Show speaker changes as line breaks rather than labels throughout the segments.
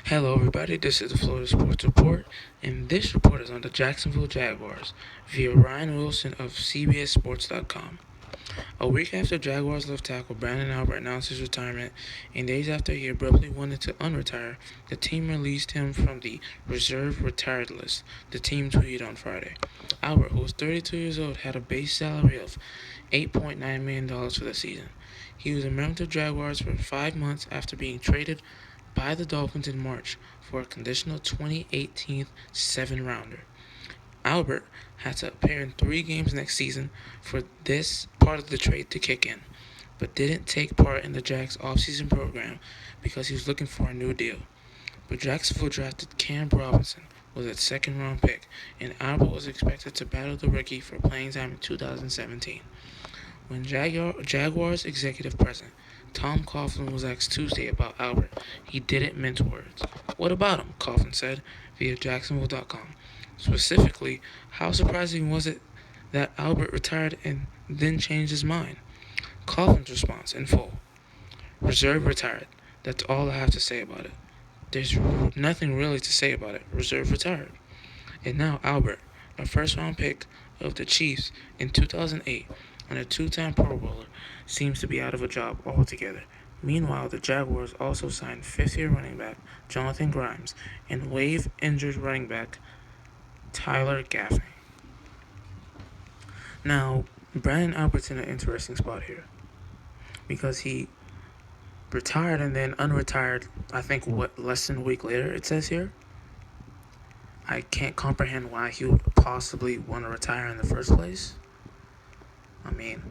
Hello, everybody. This is the Florida Sports Report, and this report is on the Jacksonville Jaguars via Ryan Wilson of CBSSports.com. A week after Jaguars left tackle Brandon Albert announced his retirement, and days after he abruptly wanted to unretire, the team released him from the reserve retired list, the team tweeted on Friday. Albert, who was 32 years old, had a base salary of $8.9 million for the season. He was a member of the Jaguars for 5 months after being traded by the Dolphins in March for a conditional 2018 7-rounder. Albert had to appear in 3 games next season for this part of the trade to kick in, but didn't take part in the Jags offseason program because he was looking for a new deal. But Jacksonville drafted Cam Robinson with its second-round pick, and Albert was expected to battle the rookie for playing time in 2017. When Jaguars executive president Tom Coughlin was asked Tuesday about Albert, he didn't mince words. "What about him?" Coughlin said via Jacksonville.com. Specifically, how surprising was it that Albert retired and then changed his mind? Coughlin's response in full: "Reserve retired. That's all I have to say about it. There's nothing really to say about it. Reserve retired." And now Albert, a first-round pick of the Chiefs in 2008 and a two-time Pro Bowler, seems to be out of a job altogether. Meanwhile, the Jaguars also signed fifth-year running back Jonathan Grimes and waived injured running back Tyler Gaffney. Now, Brandon Albert's in an interesting spot here because he retired and then unretired, I think, less than a week later, it says here. I can't comprehend why he would possibly want to retire in the first place. I mean,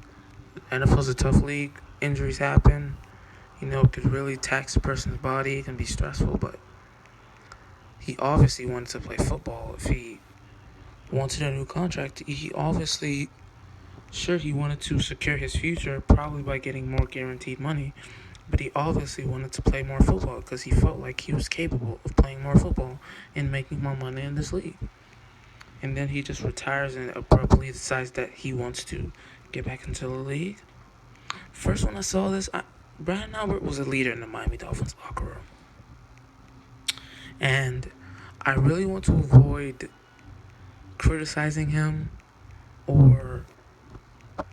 NFL's a tough league. Injuries happen. It could really tax a person's body. It can be stressful, but he obviously wanted to play football. If he wanted a new contract, he obviously, sure, he wanted to secure his future, probably by getting more guaranteed money, but he obviously wanted to play more football because he felt like he was capable of playing more football and making more money in this league. And then he just retires and abruptly decides that he wants to get back into the league. First, when I saw this, Brandon Albert was a leader in the Miami Dolphins locker room. And I really want to avoid criticizing him or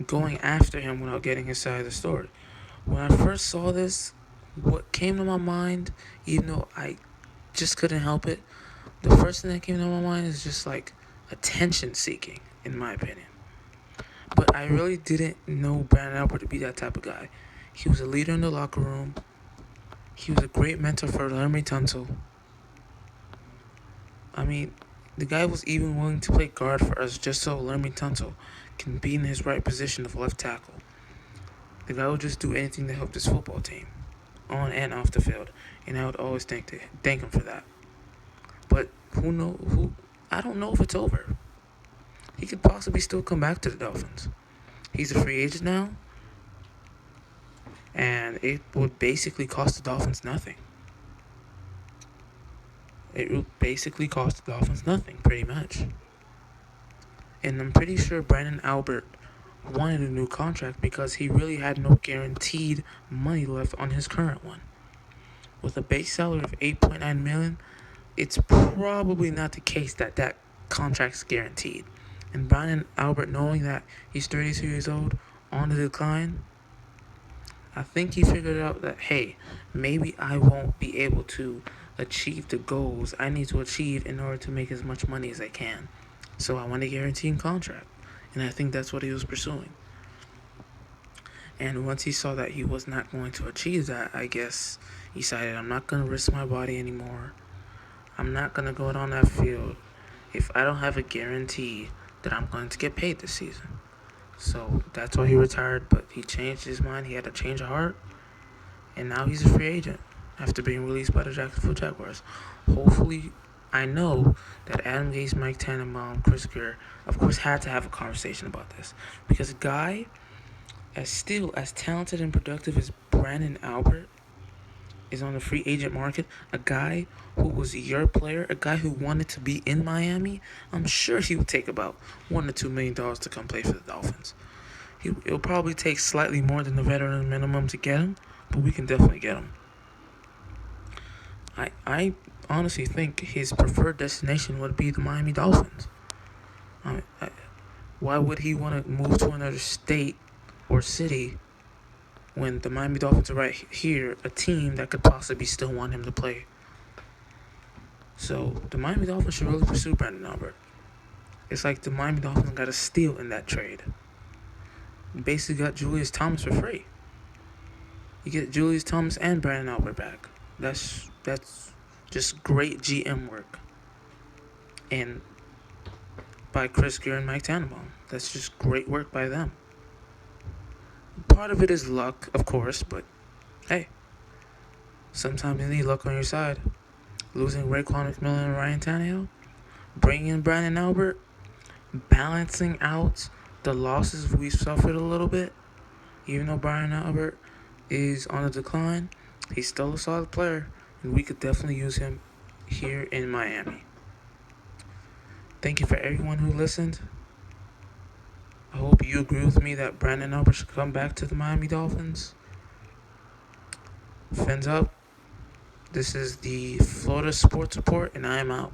going after him without getting his side of the story. When I first saw this, what came to my mind, even though I just couldn't help it, the first thing that came to my mind is just like attention seeking, in my opinion. But I really didn't know Brandon Albert to be that type of guy. He was a leader in the locker room. He was a great mentor for Laremy Tunsil. I mean, the guy was even willing to play guard for us just so Laremy Tunsil can be in his right position of left tackle. The guy would just do anything to help this football team, on and off the field, and I would always thank him for that. But I don't know if it's over. He could possibly still come back to the Dolphins. He's a free agent now, and it would basically cost the Dolphins nothing. It would basically cost the Dolphins nothing, pretty much. And I'm pretty sure Brandon Albert wanted a new contract because he really had no guaranteed money left on his current one. With a base salary of $8.9 million, it's probably not the case that contract's guaranteed. And Brandon Albert, knowing that he's 32 years old, on the decline, I think he figured out that, hey, maybe I won't be able to achieve the goals I need to achieve in order to make as much money as I can. So I want a guaranteed contract. And I think that's what he was pursuing. And once he saw that he was not going to achieve that, I guess he decided, I'm not going to risk my body anymore. I'm not going to go out on that field if I don't have a guarantee that I'm going to get paid this season. So that's why he retired, but he changed his mind. He had a change of heart, and now he's a free agent after being released by the Jacksonville Jaguars. Hopefully, I know that Adam Gase, Mike Tannenbaum, Chris Greer, of course, had to have a conversation about this, because a guy as talented and productive as Brandon Albert is on the free agent market, a guy who was your player, a guy who wanted to be in Miami, I'm sure he would take about $1 to $2 million to come play for the Dolphins. It'll probably take slightly more than the veteran minimum to get him, but we can definitely get him. I honestly think his preferred destination would be the Miami Dolphins. Why would he want to move to another state or city when the Miami Dolphins are right here, a team that could possibly still want him to play? So the Miami Dolphins should really pursue Brandon Albert. It's like the Miami Dolphins got a steal in that trade. Basically got Julius Thomas for free. You get Julius Thomas and Brandon Albert back. That's just great GM work. And by Chris Gear and Mike Tannenbaum. That's just great work by them. Part of it is luck, of course, but hey, sometimes you need luck on your side. Losing Raekwon McMillan and Ryan Tannehill, bringing in Brandon Albert, balancing out the losses we've suffered a little bit. Even though Brandon Albert is on a decline, he's still a solid player, and we could definitely use him here in Miami. Thank you for everyone who listened. I hope you agree with me that Brandon Albert should come back to the Miami Dolphins. Fins up. This is the Florida Sports Report, and I am out.